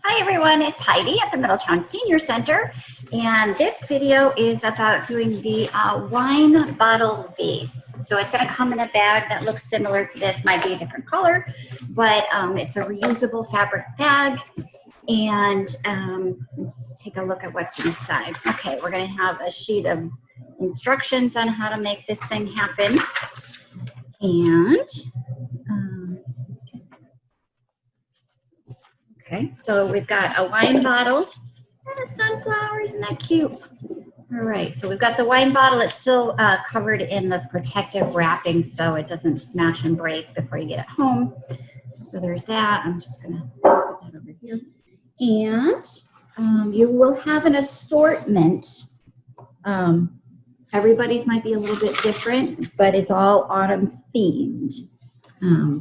Hi everyone, it's Heidi at the Middletown Senior Center, and this video is about doing the wine bottle vase. So it's going to come in a bag that looks similar to this, might be a different color, but it's a reusable fabric bag. And let's take a look at what's inside. Okay, we're going to have a sheet of instructions on how to make this thing happen. And okay, so we've got a wine bottle and a sunflower. Isn't that cute? All right, so we've got the wine bottle. It's still covered in the protective wrapping so it doesn't smash and break before you get it home. So there's that. I'm just going to put that over here. And you will have an assortment. Everybody's might be a little bit different, but it's all autumn themed.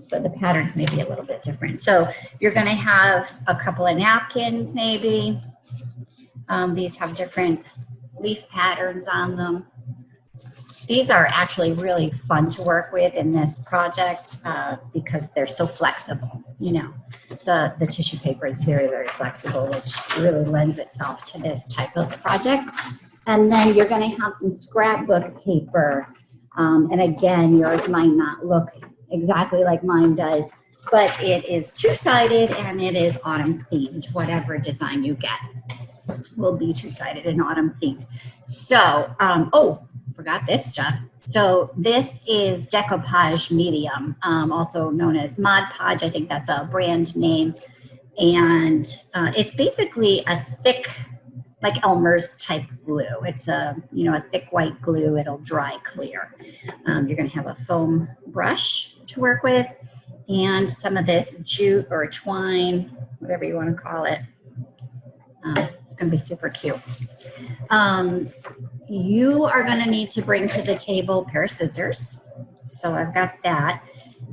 But the patterns may be a little bit different. So you're going to have a couple of napkins maybe. These have different leaf patterns on them. These are actually really fun to work with in this project because they're so flexible. You know, the tissue paper is very, very flexible, which really lends itself to this type of project. And then you're going to have some scrapbook paper. And again, yours might not look exactly like mine does, but it is two-sided and it is autumn themed. Whatever design you get will be two-sided and autumn themed. So, oh, forgot this stuff. So this is decoupage medium, also known as Mod Podge. I think that's a brand name. And it's basically a thick, like Elmer's type glue. It's a thick white glue. It'll dry clear. You're going to have a foam brush to work with and some of this jute or twine, whatever you want to call it. It's going to be super cute. You are going to need to bring to the table a pair of scissors. So I've got that.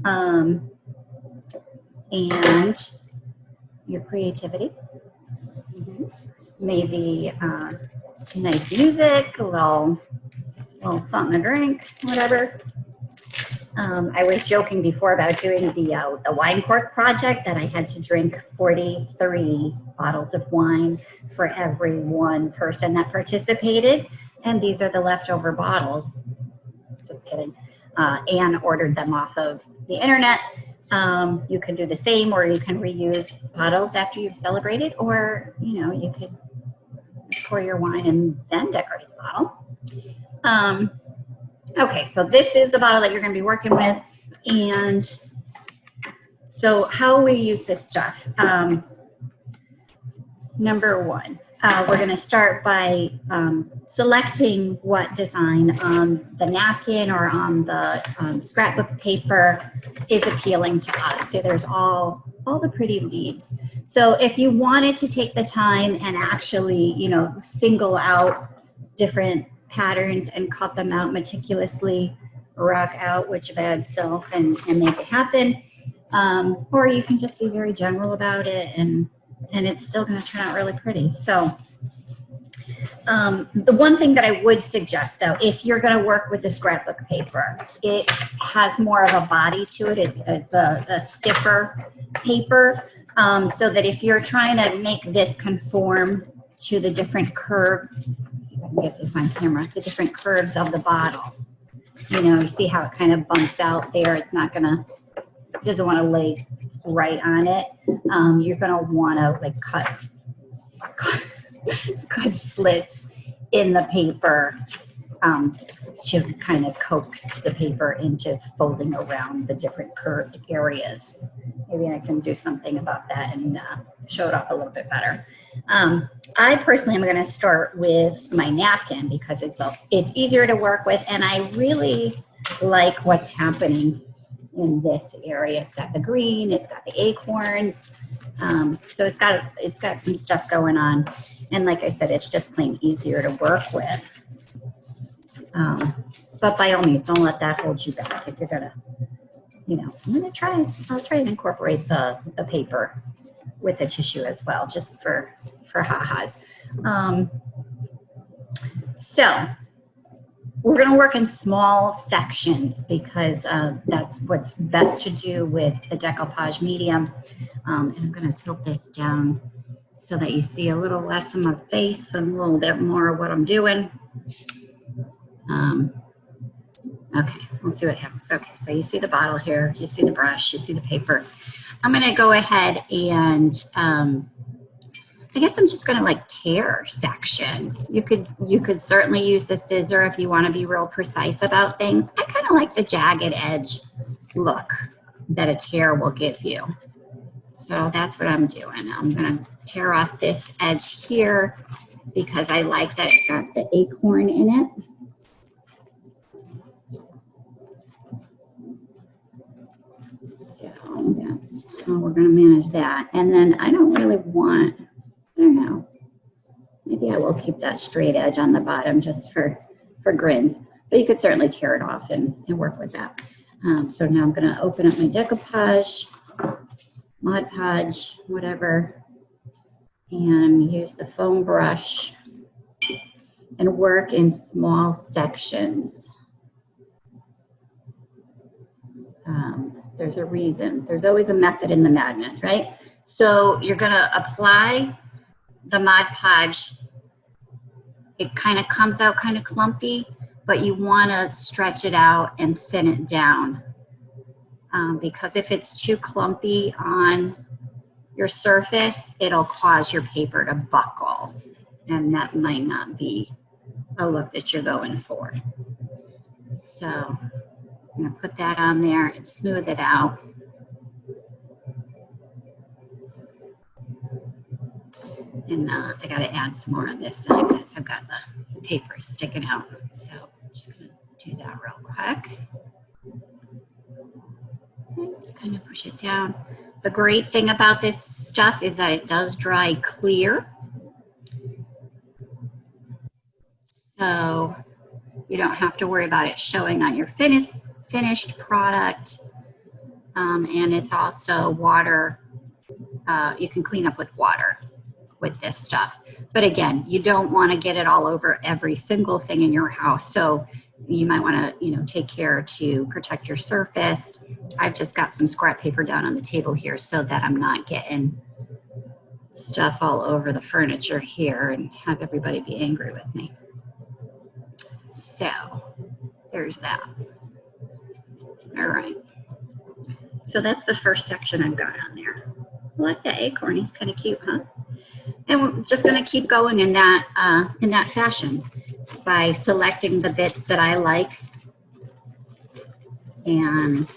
And your creativity. Maybe some nice music, a little something to drink, whatever. I was joking before about doing the wine cork project that I had to drink 43 bottles of wine for every one person that participated. And these are the leftover bottles. Just kidding. Anne ordered them off of the internet. You can do the same, or you can reuse bottles after you've celebrated, or you could pour your wine and then decorate the bottle. Okay, so this is the bottle that you're going to be working with. And so how we use this stuff. Number one, we're going to start by selecting what design on the napkin or on the scrapbook paper is appealing to us. So there's all the pretty leaves. So if you wanted to take the time and actually, single out different patterns and cut them out meticulously, rock out which bad self and make it happen. Or you can just be very general about it and it's still going to turn out really pretty. So the one thing that I would suggest though, if you're going to work with the scrapbook paper, it has more of a body to it. It's a stiffer paper. So that if you're trying to make this conform to the different curves, see if I can get this on camera, the different curves of the bottle, you see how it kind of bumps out there. It's not gonna, doesn't want to lay right on it. You're gonna want to like cut slits in the paper to kind of coax the paper into folding around the different curved areas. Maybe I can do something about that and show it off a little bit better. I personally am going to start with my napkin because it's easier to work with, and I really like what's happening in this area. It's got the green, it's got the acorns, so it's got some stuff going on, and like I said, it's just plain easier to work with. But by all means, don't let that hold you back. If you're gonna, I'll try and incorporate the paper with the tissue as well, just for ha-has. So we're going to work in small sections because that's what's best to do with the decoupage medium. And I'm going to tilt this down so that you see a little less of my face and a little bit more of what I'm doing. Okay, we'll see what happens. Okay, so you see the bottle here, you see the brush, you see the paper. I'm gonna go ahead and I guess I'm just gonna like tear sections. You could certainly use the scissor if you wanna be real precise about things. I kind of like the jagged edge look that a tear will give you. So that's what I'm doing. I'm gonna tear off this edge here because I like that it's got the acorn in it. So that's how we're gonna manage that. And then I don't really want, I don't know, maybe I will keep that straight edge on the bottom just for grins, but you could certainly tear it off and work with that. So now I'm gonna open up my decoupage, Mod Podge, whatever, and use the foam brush and work in small sections. There's a reason. There's always a method in the madness, right? So you're gonna apply the Mod Podge. It kind of comes out kind of clumpy, but you wanna stretch it out and thin it down. Because if it's too clumpy on your surface, it'll cause your paper to buckle, and that might not be a look that you're going for. So I'm gonna put that on there and smooth it out. And I gotta add some more on this side because I've got the paper sticking out. So I'm just gonna do that real quick. Just kind of push it down. The great thing about this stuff is that it does dry clear. So you don't have to worry about it showing on your finished product. And it's also water, you can clean up with water with this stuff. But again, you don't want to get it all over every single thing in your house. So you might want to, take care to protect your surface. I've just got some scrap paper down on the table here so that I'm not getting stuff all over the furniture here and have everybody be angry with me. So there's that. All right. So that's the first section I've got on there. I like that acorn. He's kind of cute, huh? And we're just going to keep going in that fashion by selecting the bits that I like and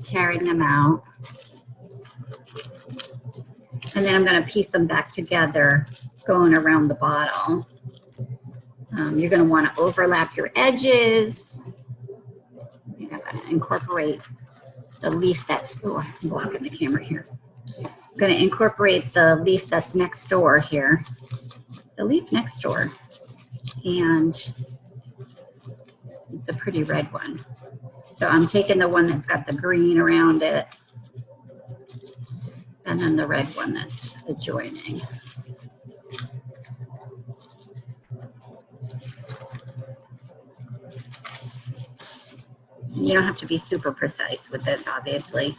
tearing them out. And then I'm going to piece them back together, going around the bottle. You're going to want to overlap your edges. I'm going to incorporate the leaf that's, oh, I'm blocking the camera here. I'm going to incorporate the leaf that's next door here. The leaf next door. And it's a pretty red one. So I'm taking the one that's got the green around it. And then the red one that's adjoining. You don't have to be super precise with this, obviously,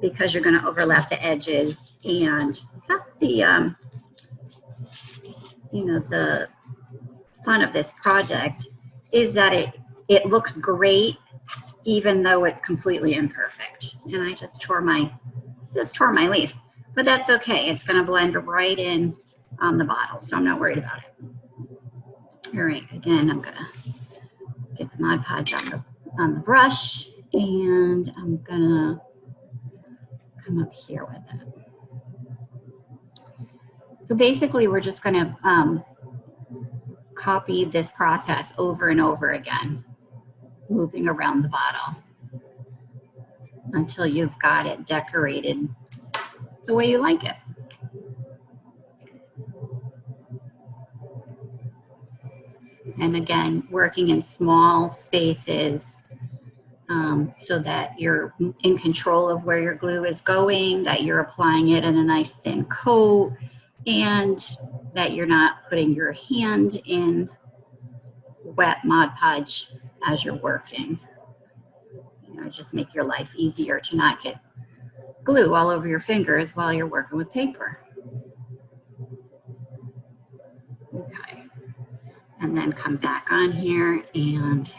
because you're going to overlap the edges and have the, the fun of this project is that it looks great even though it's completely imperfect. And I just tore my leaf, but that's okay. It's going to blend right in on the bottle, so I'm not worried about it. All right, again, I'm going to get the Mod Podge on the brush, and I'm gonna come up here with it. So basically, we're just gonna copy this process over and over again, moving around the bottle until you've got it decorated the way you like it. And again, working in small spaces so that you're in control of where your glue is going, that you're applying it in a nice thin coat, and that you're not putting your hand in wet Mod Podge as you're working. Just make your life easier to not get glue all over your fingers while you're working with paper. And then come back on here, and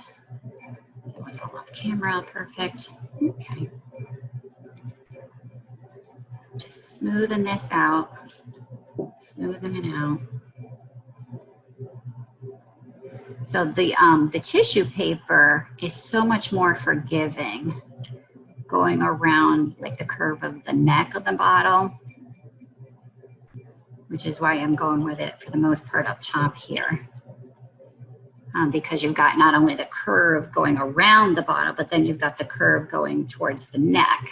it was all off camera, perfect. Okay. Just smoothing this out, smoothing it out. So the tissue paper is so much more forgiving going around like the curve of the neck of the bottle, which is why I'm going with it for the most part up top here. Because you've got not only the curve going around the bottle, but then you've got the curve going towards the neck.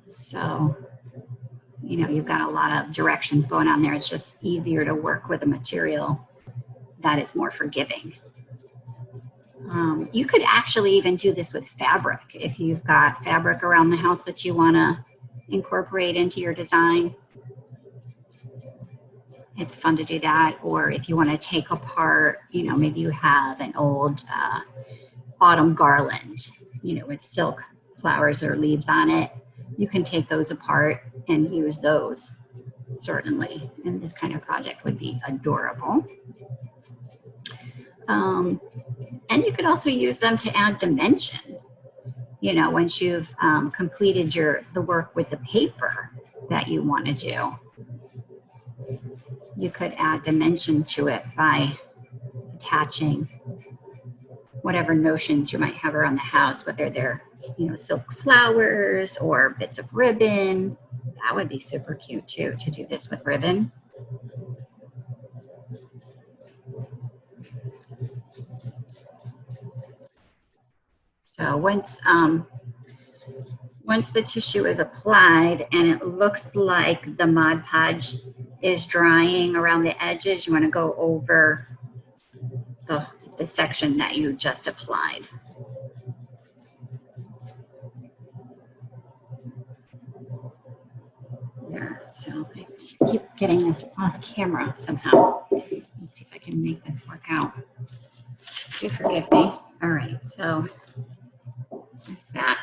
So, you know, you've got a lot of directions going on there. It's just easier to work with a material that is more forgiving. You could actually even do this with fabric if you've got fabric around the house that you want to incorporate into your design. It's fun to do that. Or if you want to take apart, you know, maybe you have an old autumn garland, you know, with silk flowers or leaves on it. You can take those apart and use those, certainly. And this kind of project would be adorable. And you could also use them to add dimension. You know, once you've completed the work with the paper that you want to do, you could add dimension to it by attaching whatever notions you might have around the house, whether they're, you know, silk flowers or bits of ribbon. That would be super cute too, to do this with ribbon. So once the tissue is applied and it looks like the Mod Podge is drying around the edges, you want to go over the section that you just applied. There. So I keep getting this off camera somehow. Let's see if I can make this work out. Do forgive me. All right, so that's that.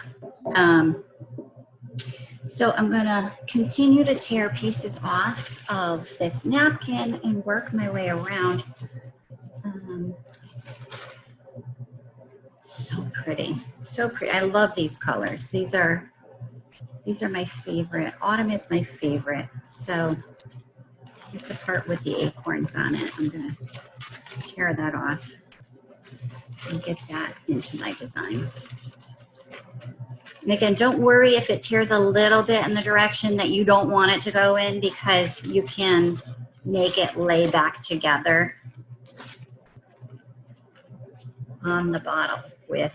So I'm gonna continue to tear pieces off of this napkin and work my way around. So pretty, so pretty. I love these colors. These are my favorite. Autumn is my favorite. So this is the part with the acorns on it. I'm gonna tear that off and get that into my design. And again, don't worry if it tears a little bit in the direction that you don't want it to go in, because you can make it lay back together on the bottle with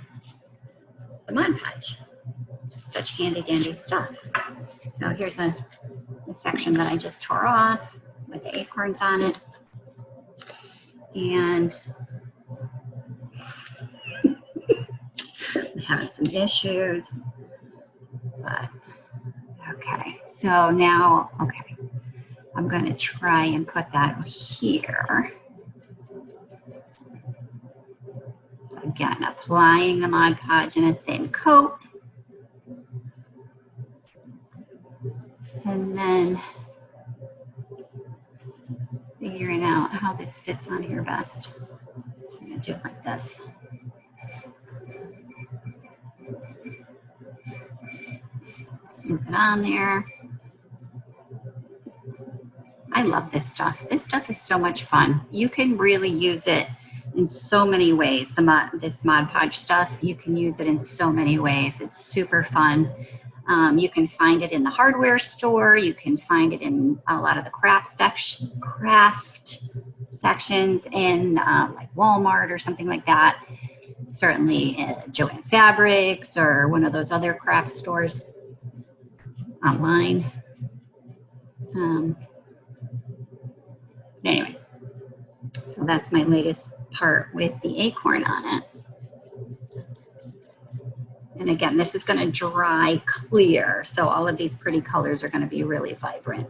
the Mod Podge. Such handy dandy stuff. So here's the section that I just tore off with the acorns on it. And I'm having some issues. But okay, so now, okay, I'm going to try and put that here. Again, applying the Mod Podge in a thin coat. And then figuring out how this fits on here best. I'm going to do it like this. Move it on there. I love this stuff. This stuff is so much fun. You can really use it in so many ways. This Mod Podge stuff, you can use it in so many ways. It's super fun. You can find it in the hardware store. You can find it in a lot of the craft sections in like Walmart or something like that. Certainly Joann Fabrics or one of those other craft stores online. Anyway, so that's my latest part with the acorn on it. And again, this is going to dry clear, so all of these pretty colors are going to be really vibrant.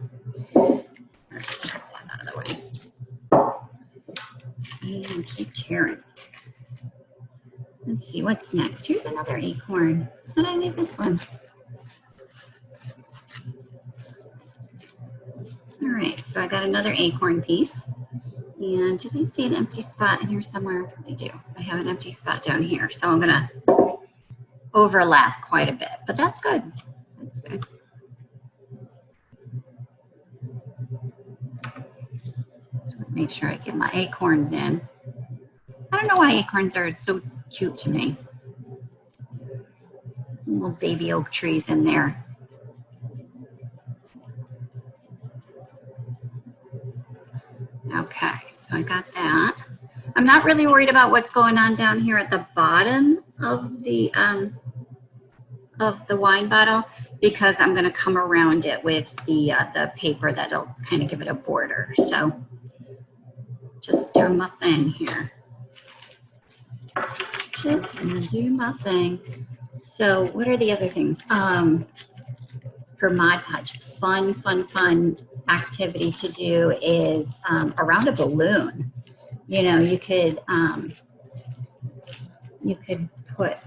All right, get that out of the way. And keep tearing. Let's see what's next. Here's another acorn. How did I leave this one? All right, so I got another acorn piece. And did I see an empty spot in here somewhere? I do. I have an empty spot down here. So I'm gonna overlap quite a bit, but that's good. That's good. Make sure I get my acorns in. I don't know why acorns are so cute to me. Little baby oak trees in there. Okay, so I got that. I'm not really worried about what's going on down here at the bottom of the wine bottle, because I'm going to come around it with the paper that'll kind of give it a border. So just do my thing here. Just gonna do my thing. So what are the other things? For Mod Podge, fun activity to do is around a balloon. You know, you could put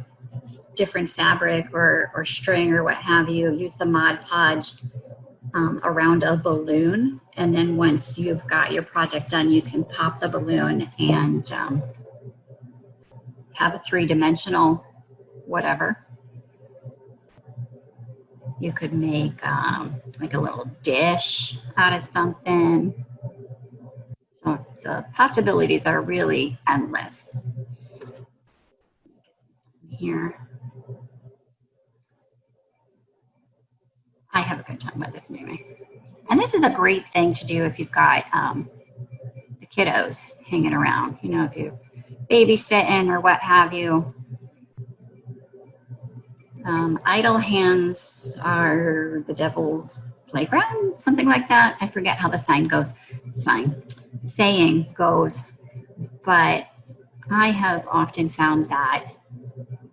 different fabric or string or what have you, use the Mod Podge around a balloon. And then once you've got your project done, you can pop the balloon and have a three-dimensional whatever. You could make like a little dish out of something. So the possibilities are really endless. Here. I have a good time with it anyway. And this is a great thing to do if you've got the kiddos hanging around, you know, if you're babysitting or what have you. Idle hands are the devil's playground, something like that. I forget how the saying goes, but I have often found that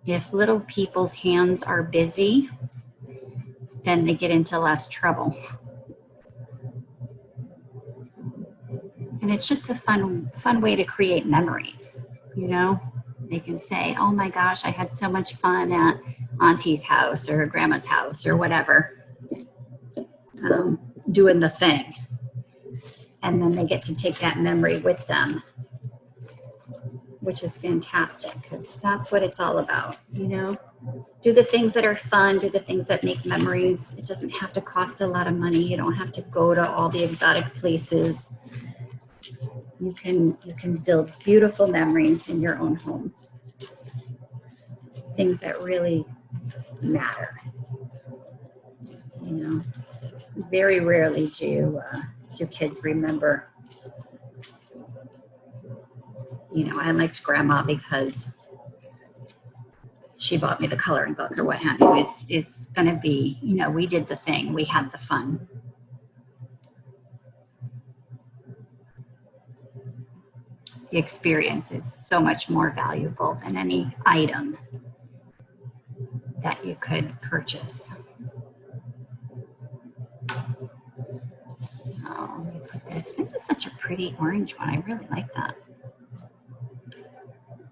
if little people's hands are busy, then they get into less trouble. And it's just a fun way to create memories, you know? They can say, oh my gosh, I had so much fun at Auntie's house or Grandma's house or whatever, doing the thing. And then they get to take that memory with them, which is fantastic, because that's what it's all about, you know? Do the things that are fun, do the things that make memories. It doesn't have to cost a lot of money. You don't have to go to all the exotic places. You can build beautiful memories in your own home. Things that really matter. You know, very rarely do kids remember. You know, I liked Grandma because she bought me the coloring book or what have you. It's gonna be, you know, we did the thing, we had the fun. The experience is so much more valuable than any item that you could purchase. So let me put this. This is such a pretty orange one. I really like that.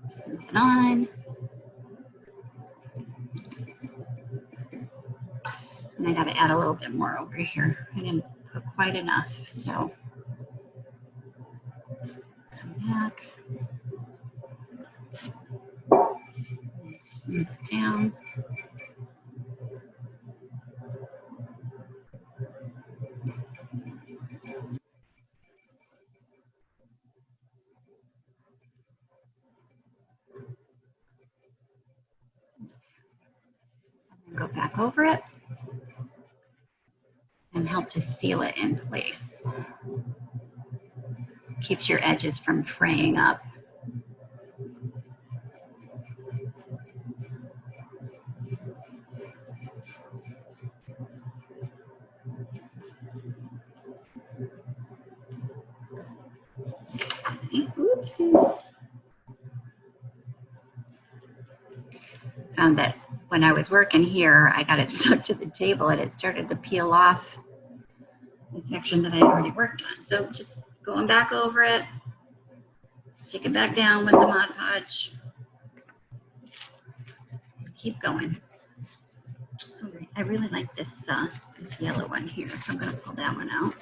Let's move it on. And I got to add a little bit more over here. I didn't put quite enough, so come back. Smooth it down. Go back over it and help to seal it in place. Keeps your edges from fraying up. Oopsies. Found that when I was working here, I got it stuck to the table and it started to peel off the section that I already worked on. So just going back over it, stick it back down with the Mod Podge. Keep going. All right, I really like this this yellow one here, so I'm going to pull that one out.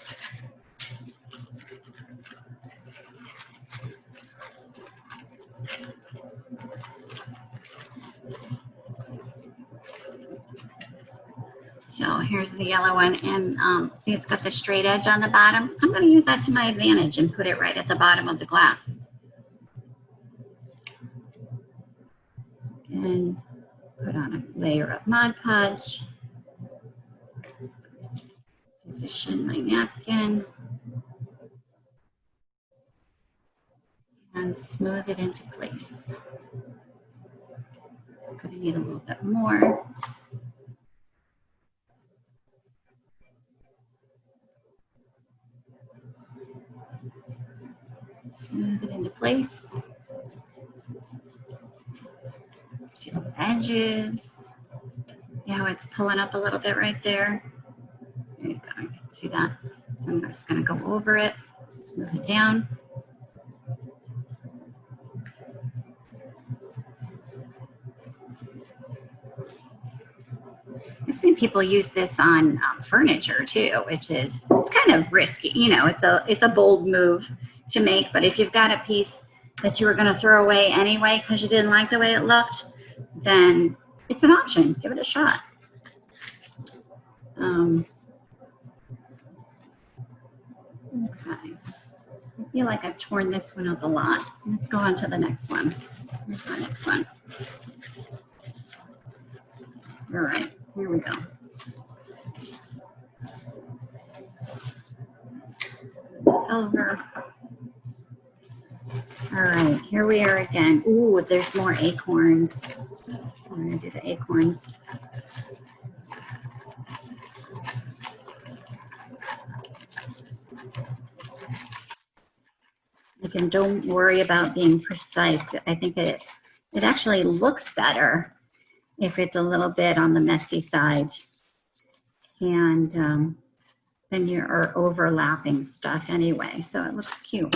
So here's the yellow one, and see it's got the straight edge on the bottom. I'm going to use that to my advantage and put it right at the bottom of the glass. And put on a layer of Mod Podge. Position my napkin. And smooth it into place. I'm going to need a little bit more. Smooth it into place. Seal the edges. See how it's pulling up a little bit right there? There you go, you can see that. So I'm just gonna go over it, smooth it down. I've seen people use this on furniture too, which is, it's kind of risky. You know, it's a bold move to make, but if you've got a piece that you were gonna throw away anyway because you didn't like the way it looked, then it's an option. Give it a shot. Okay. I feel like I've torn this one up a lot. Let's go on to the next one. Here's the next one. All right, here we go. Silver. All right, here we are again. Ooh, there's more acorns. I'm gonna do the acorns. Again, don't worry about being precise. I think it actually looks better if it's a little bit on the messy side, and then you're overlapping stuff anyway, so it looks cute.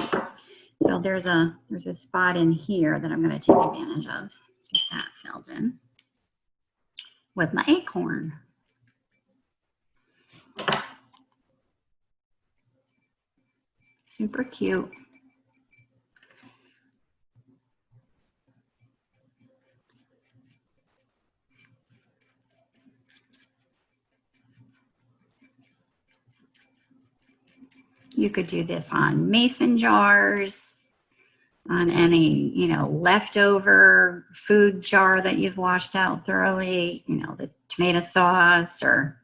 So there's a spot in here that I'm going to take advantage of. Get that filled in with my acorn. Super cute. You could do this on mason jars, on any, you know, leftover food jar that you've washed out thoroughly, you know, the tomato sauce or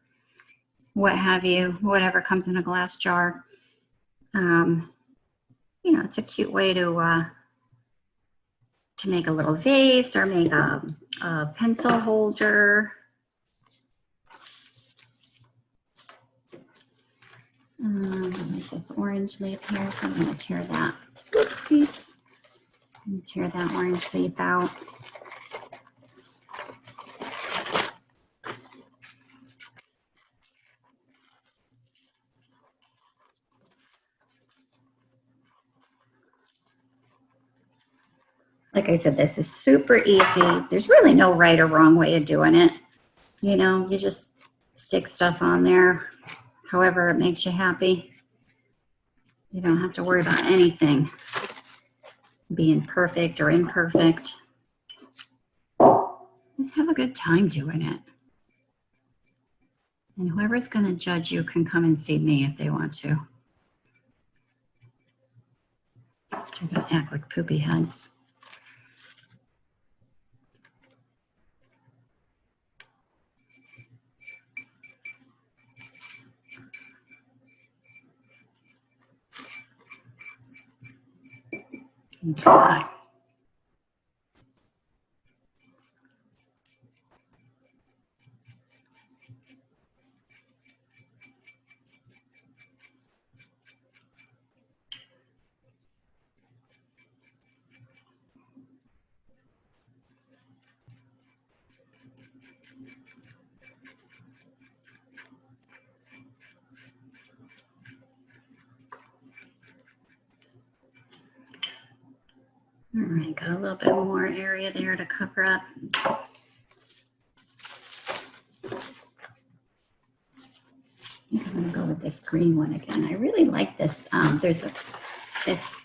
what have you, whatever comes in a glass jar. You know, it's a cute way to make a little vase or make a pencil holder. Like this orange leaf here, so I'm going to tear that. Oopsies. Tear that orange leaf out. Like I said, this is super easy. There's really no right or wrong way of doing it. You know, you just stick stuff on there however it makes you happy. You don't have to worry about anything being perfect or imperfect. Just have a good time doing it. And whoever's going to judge you can come and see me if they want to. They're going to act like poopy heads. Okay. All right, got a little bit more area there to cover up. I think I'm going to go with this green one again. I really like this. There's this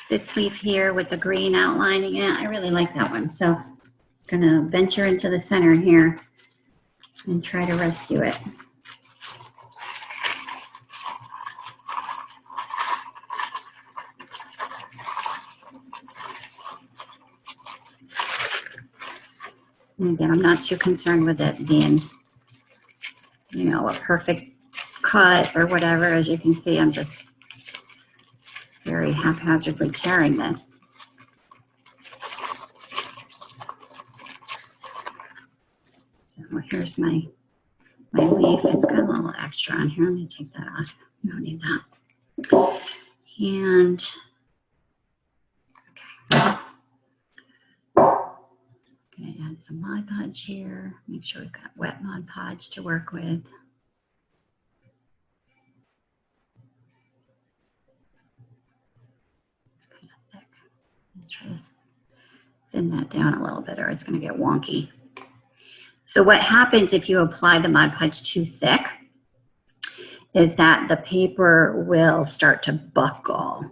this leaf here with the green outlining it. I really like that one. So I'm gonna venture into the center here and try to rescue it. And again, I'm not too concerned with it being, you know, a perfect cut or whatever. As you can see, I'm just very haphazardly tearing this. So here's my leaf. It's got a little extra on here. I'm going to take that off. We don't need that. And okay. Gonna add some Mod Podge here. Make sure we've got wet Mod Podge to work with. It's kind of thick. I'll try to thin that down a little bit or it's gonna get wonky. So what happens if you apply the Mod Podge too thick is that the paper will start to buckle.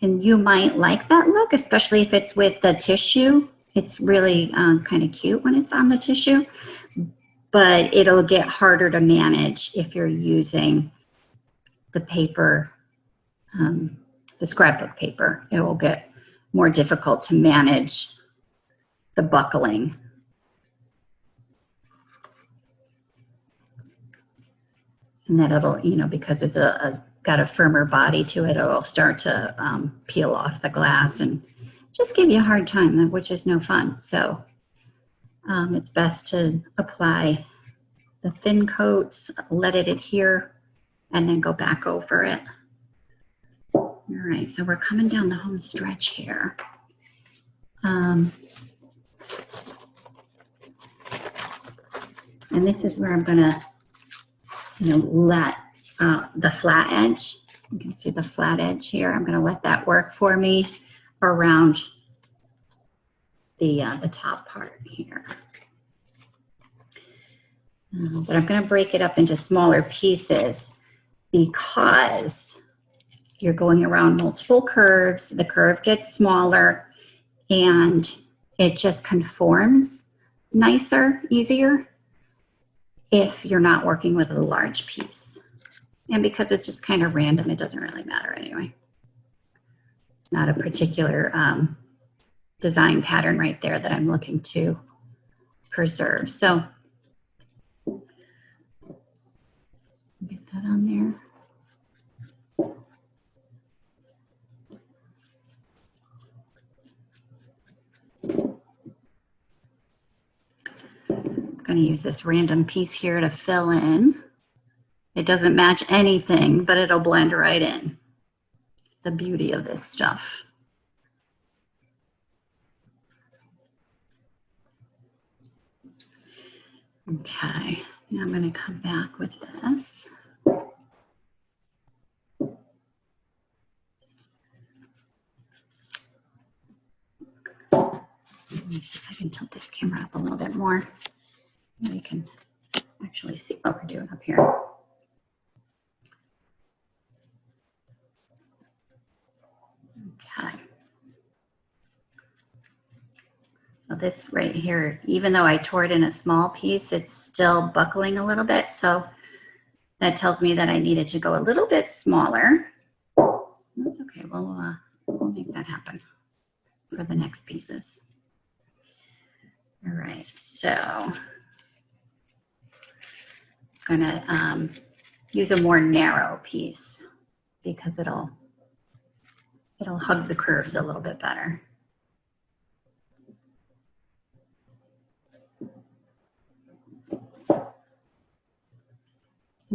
And you might like that look, especially if it's with the tissue. It's really kind of cute when it's on the tissue, but it'll get harder to manage if you're using the paper, the scrapbook paper. It will get more difficult to manage the buckling. And that it'll, you know, because it's got a firmer body to it, it'll start to peel off the glass and just give you a hard time, which is no fun. So it's best to apply the thin coats, let it adhere, and then go back over it. All right, so we're coming down the home stretch here. And this is where I'm gonna, you know, let the flat edge, you can see the flat edge here. I'm gonna let that work for me around the top part here. But I'm gonna break it up into smaller pieces because you're going around multiple curves. The curve gets smaller and it just conforms nicer, easier if you're not working with a large piece. And because it's just kind of random, it doesn't really matter anyway. It's not a particular design pattern right there that I'm looking to preserve. So get that on there. I'm going to use this random piece here to fill in. It doesn't match anything, but it'll blend right in. The beauty of this stuff. Okay, now I'm going to come back with this. Let me see if I can tilt this camera up a little bit more. Maybe you can actually see what we're doing up here. Okay. Well, this right here, even though I tore it in a small piece, it's still buckling a little bit. So that tells me that I needed to go a little bit smaller. That's okay. We'll make that happen for the next pieces. All right. So I'm gonna use a more narrow piece because it'll hug the curves a little bit better.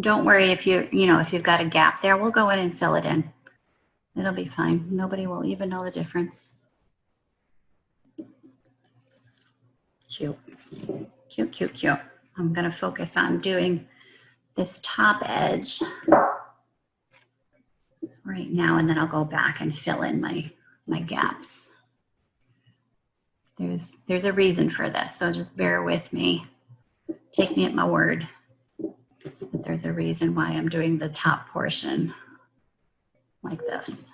Don't worry if if you've got a gap there, we'll go in and fill it in. It'll be fine. Nobody will even know the difference. Cute, cute, cute, cute. I'm gonna focus on doing this top edge right now, and then I'll go back and fill in my gaps. There's a reason for this, so just bear with me. Take me at my word. But there's a reason why I'm doing the top portion like this.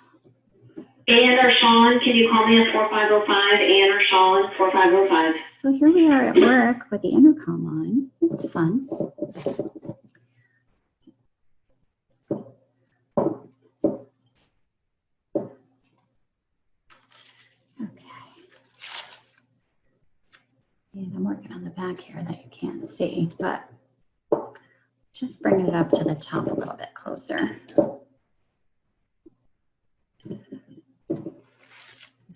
Ann or Sean, can you call me at 4505? Ann or Sean, 4505. So here we are at work with the intercom on. It's fun. Okay. And I'm working on the back here that you can't see, but just bringing it up to the top a little bit closer.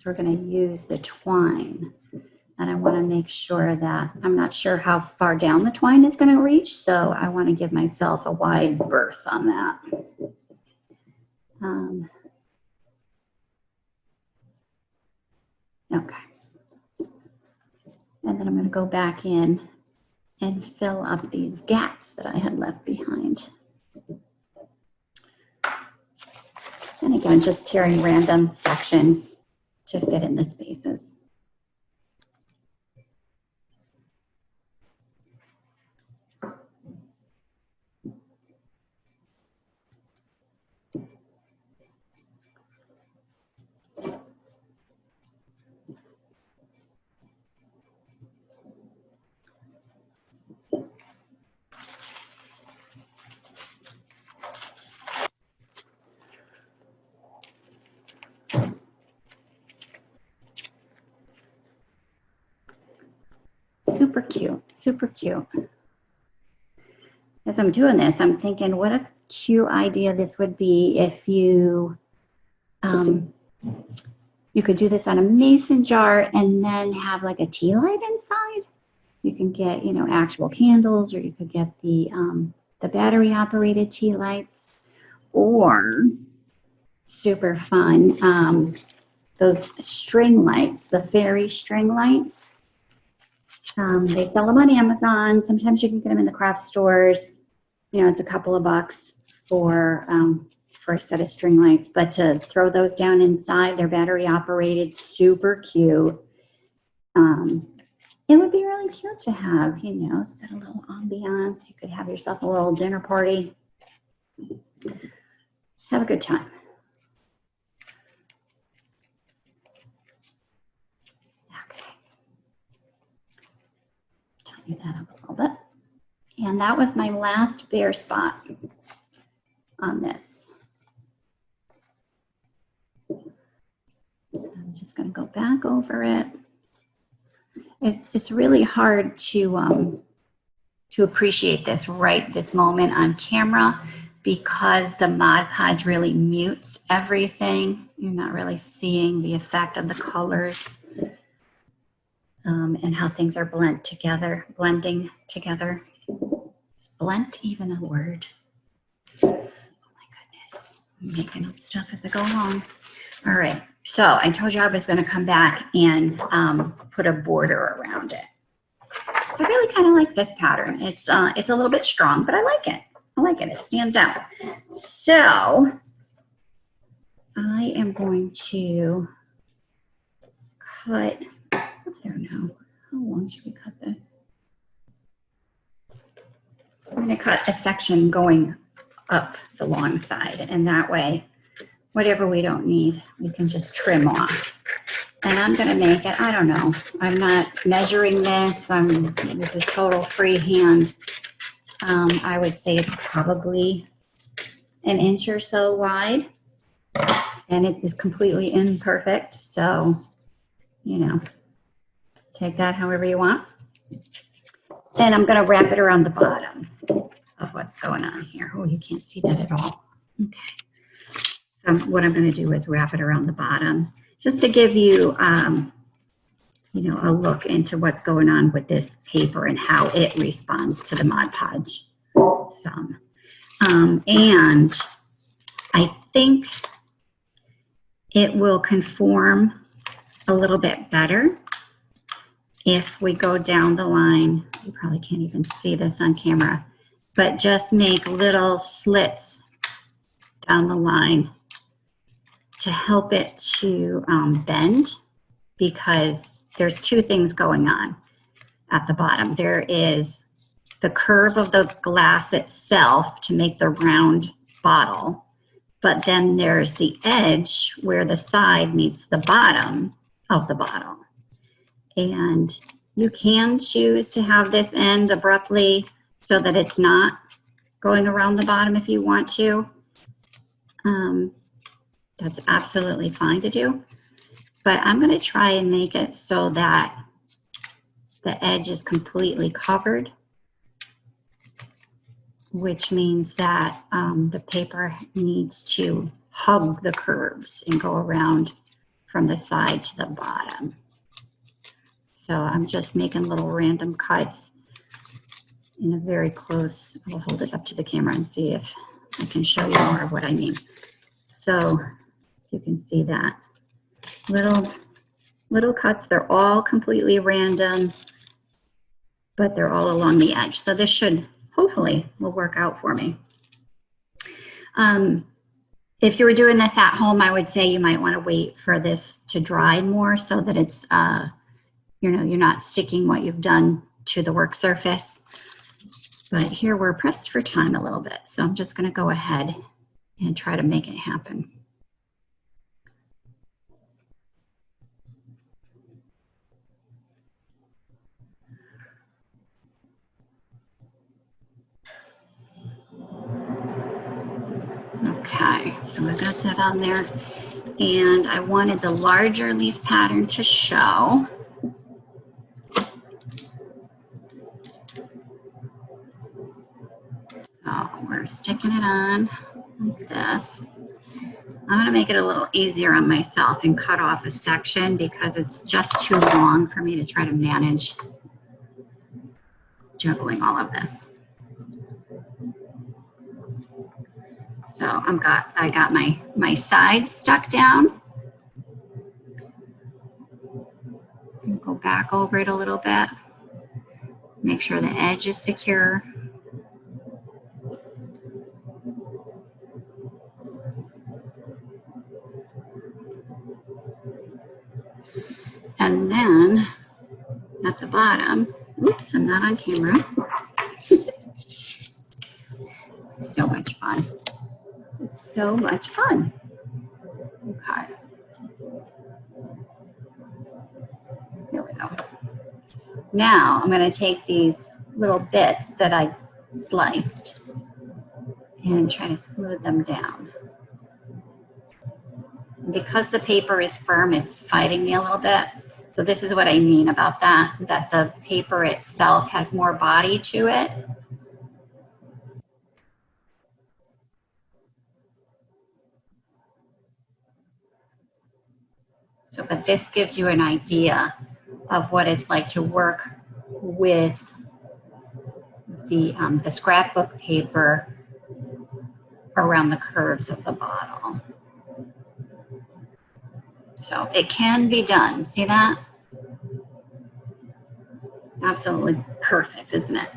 We're going to use the twine, and I want to make sure that I'm not sure how far down the twine is going to reach, so I want to give myself a wide berth on that. Okay, and then I'm going to go back in and fill up these gaps that I had left behind. And again, just tearing random sections to fit in the spaces. Super cute, super cute. As I'm doing this, I'm thinking what a cute idea this would be if you, you could do this on a mason jar and then have like a tea light inside. You can get, you know, actual candles, or you could get the battery operated tea lights, or super fun, those string lights, the fairy string lights. They sell them on Amazon. Sometimes you can get them in the craft stores. You know, it's a couple of bucks for a set of string lights. But to throw those down inside, they're battery operated, super cute. It would be really cute to have, you know, set a little ambiance. You could have yourself a little dinner party. Have a good time. That up a little bit. And that was my last bare spot on this. I'm just going to go back over it. It's really hard to appreciate this right this moment on camera because the Mod Podge really mutes everything. You're not really seeing the effect of the colors. And how things are blending together. Is blend even a word? Oh my goodness, I'm making up stuff as I go along. All right, so I told you I was going to come back and put a border around it. I really kind of like this pattern. It's a little bit strong, but I like it. I like it. It stands out. So I am going to cut. I don't know. How long should we cut this? I'm going to cut a section going up the long side, and that way, whatever we don't need, we can just trim off. And I'm going to make it, I don't know. I'm not measuring this. This is total freehand. I would say it's probably an inch or so wide, and it is completely imperfect. So, you know, take that however you want. And I'm going to wrap it around the bottom of what's going on here. Oh, you can't see that at all. Okay. So what I'm going to do is wrap it around the bottom just to give you, you know, a look into what's going on with this paper and how it responds to the Mod Podge some. And I think it will conform a little bit better if we go down the line. You probably can't even see this on camera, but just make little slits down the line to help it to bend, because there's two things going on at the bottom. There is the curve of the glass itself to make the round bottle, but then there's the edge where the side meets the bottom of the bottle. And you can choose to have this end abruptly so that it's not going around the bottom if you want to. That's absolutely fine to do. But I'm going to try and make it so that the edge is completely covered, which means that the paper needs to hug the curves and go around from the side to the bottom. So I'm just making little random cuts in a very close, I'll hold it up to the camera and see if I can show you more of what I mean. So you can see that. Little cuts, they're all completely random, but they're all along the edge. So this should, hopefully, will work out for me. If you were doing this at home, I would say you might want to wait for this to dry more so that it's, you're not sticking what you've done to the work surface. But here we're pressed for time a little bit. So I'm just going to go ahead and try to make it happen. Okay, so I got that on there, and I wanted the larger leaf pattern to show. So we're sticking it on like this. I'm going to make it a little easier on myself and cut off a section because it's just too long for me to try to manage juggling all of this. So I got my sides stuck down. Go back over it a little bit. Make sure the edge is secure. And then at the bottom, oops, I'm not on camera. So much fun. So much fun. Okay. Here we go. Now I'm going to take these little bits that I sliced and try to smooth them down. Because the paper is firm, it's fighting me a little bit. So this is what I mean about that the paper itself has more body to it. So, but this gives you an idea of what it's like to work with the scrapbook paper around the curves of the bottle. So it can be done. See that? Absolutely perfect, isn't it?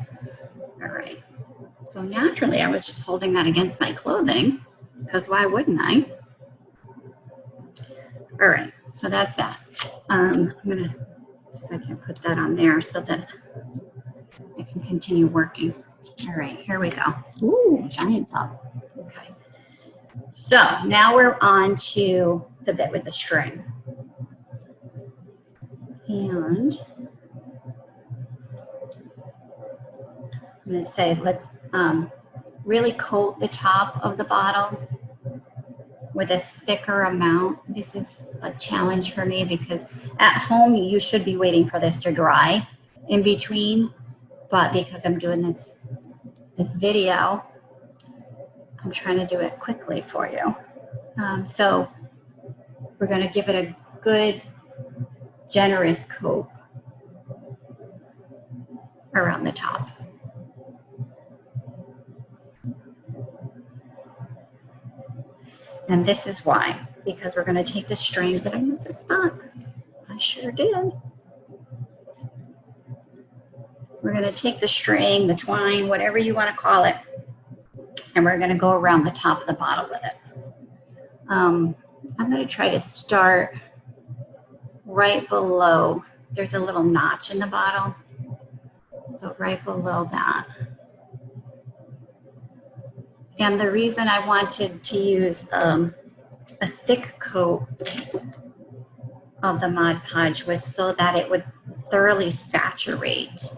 All right. So naturally, I was just holding that against my clothing because why wouldn't I? All right, so that's that. I'm gonna see if I can put that on there so that I can continue working. All right, here we go. Ooh, giant thumb. Okay. So now we're on to the bit with the string. And I'm gonna say, let's really coat the top of the bottle with a thicker amount. This is a challenge for me because at home you should be waiting for this to dry in between, but because I'm doing this video, I'm trying to do it quickly for you. So we're going to give it a good generous coat around the top. And this is why, because we're going to take the string, but I missed a spot. I sure did. We're going to take the string, the twine, whatever you want to call it, and we're going to go around the top of the bottle with it. I'm going to try to start right below. There's a little notch in the bottle, so right below that. And the reason I wanted to use a thick coat of the Mod Podge was so that it would thoroughly saturate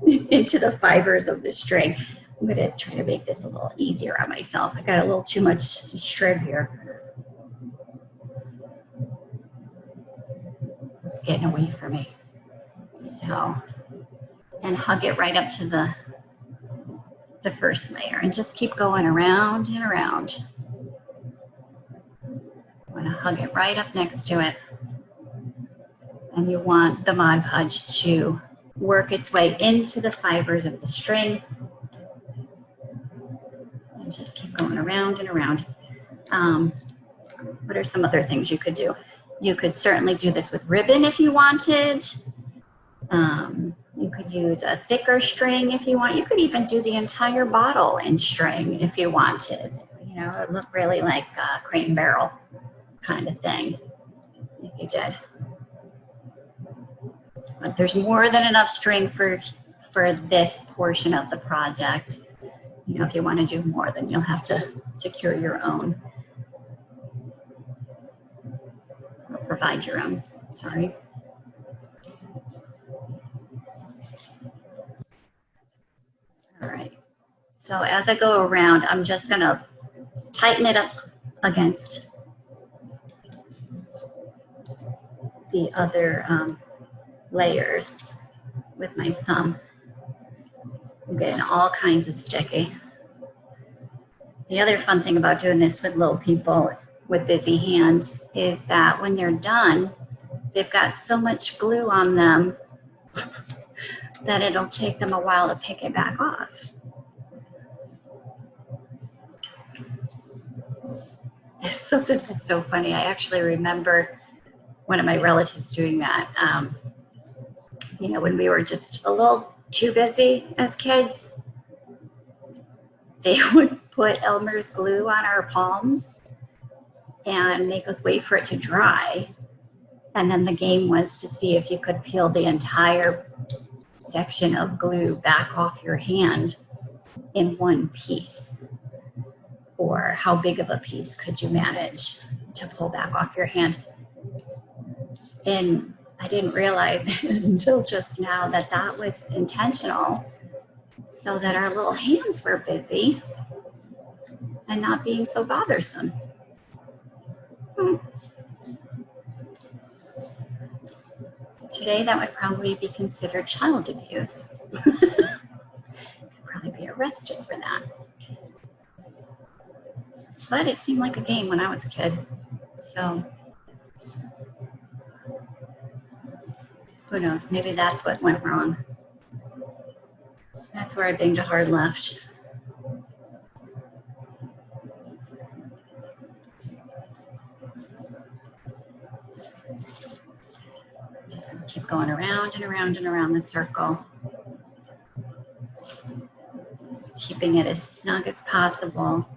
into the fibers of the string. I'm gonna try to make this a little easier on myself. I got a little too much shred here. It's getting away from me. So, and hug it right up to the first layer and just keep going around and around. You want to hug it right up next to it. And you want the Mod Podge to work its way into the fibers of the string. And just keep going around and around. What are some other things you could do? You could certainly do this with ribbon if you wanted. You could use a thicker string if you want. You could even do the entire bottle in string if you wanted. You know, it would look really like a crate and barrel kind of thing if you did. But there's more than enough string for this portion of the project. You know, if you want to do more, then you'll have to secure your own. Or provide your own, sorry. All right, so as I go around, I'm just gonna tighten it up against the other layers with my thumb. I'm getting all kinds of sticky. The other fun thing about doing this with little people with busy hands is that when they're done, they've got so much glue on them that it'll take them a while to pick it back off. That's so funny. I actually remember one of my relatives doing that. You know, when we were just a little too busy as kids, they would put Elmer's glue on our palms and make us wait for it to dry. And then the game was to see if you could peel the entire section of glue back off your hand in one piece, or how big of a piece could you manage to pull back off your hand. And I didn't realize until just now that that was intentional so that our little hands were busy and not being so bothersome. Today, that would probably be considered child abuse. Could probably be arrested for that. But it seemed like a game when I was a kid. So, who knows? Maybe that's what went wrong. That's where I banged a hard left. Keep going around and around and around the circle, keeping it as snug as possible.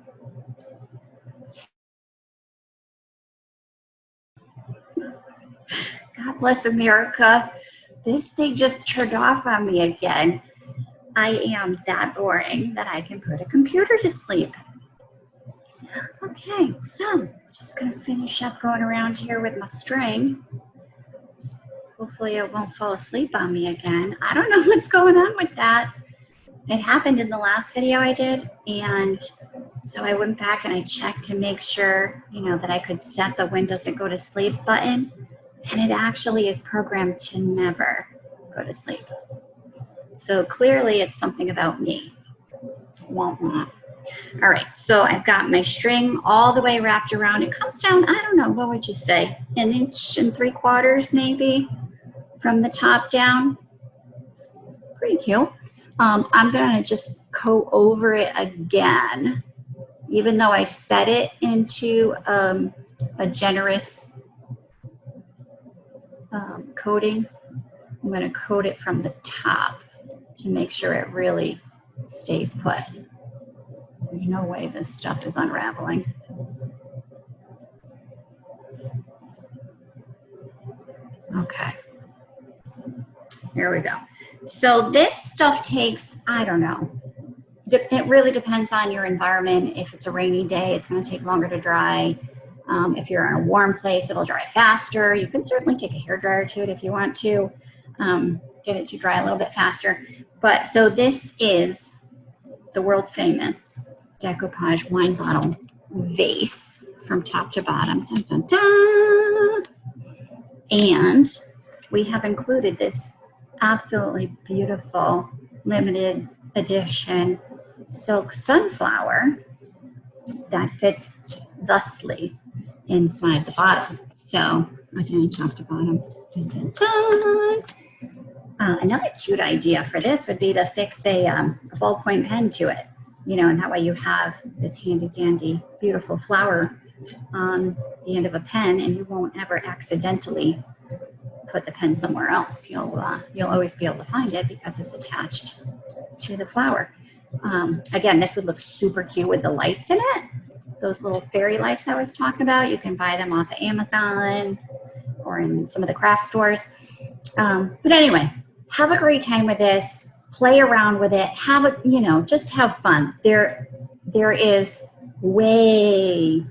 God bless America. This thing just turned off on me again. I am that boring that I can put a computer to sleep. Okay, so just gonna finish up going around here with my string. Hopefully it won't fall asleep on me again. I don't know what's going on with that. It happened in the last video I did, and so I went back and I checked to make sure, you know, that I could set the when does it go to sleep button, and it actually is programmed to never go to sleep. So clearly it's something about me. Womp womp. All right, so I've got my string all the way wrapped around. It comes down, I don't know, what would you say? 1 3/4 inches maybe from the top down. Pretty cute. I'm gonna just coat over it again. Even though I set it into a generous coating, I'm gonna coat it from the top to make sure it really stays put. There's no way this stuff is unraveling. Okay, here we go. So this stuff takes, I don't know, it really depends on your environment. If it's a rainy day, it's going to take longer to dry. If you're in a warm place, it'll dry faster. You can certainly take a hairdryer to it if you want to get it to dry a little bit faster. But so this is the world famous decoupage wine bottle vase from top to bottom. Dun, dun, dun. And we have included this absolutely beautiful limited edition silk sunflower that fits thusly inside the bottle. So again, top to bottom. Dun, dun, dun. Another cute idea for this would be to fix a ballpoint pen to it, you know, and that way you have this handy dandy beautiful flower on the end of a pen, and you won't ever accidentally put the pen somewhere else. You'll always be able to find it because it's attached to the flower. Again, this would look super cute with the lights in it. Those little fairy lights I was talking about, you can buy them off of Amazon or in some of the craft stores. But anyway, have a great time with this. Play around with it. Have a, you know, just have fun. There is way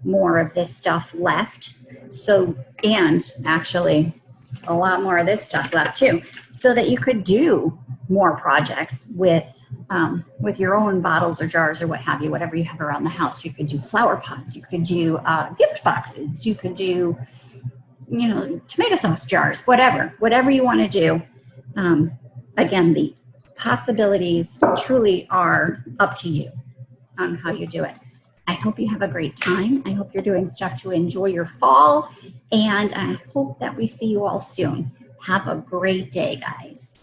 more of this stuff left. So, and actually a lot more of this stuff left too, so that you could do more projects with your own bottles or jars or what have you, whatever you have around the house. You could do flower pots. You could do gift boxes. You could do, you know, tomato sauce jars, whatever you want to do. Again, the possibilities truly are up to you on how you do it. I hope you have a great time. I hope you're doing stuff to enjoy your fall, and I hope that we see you all soon. Have a great day, guys.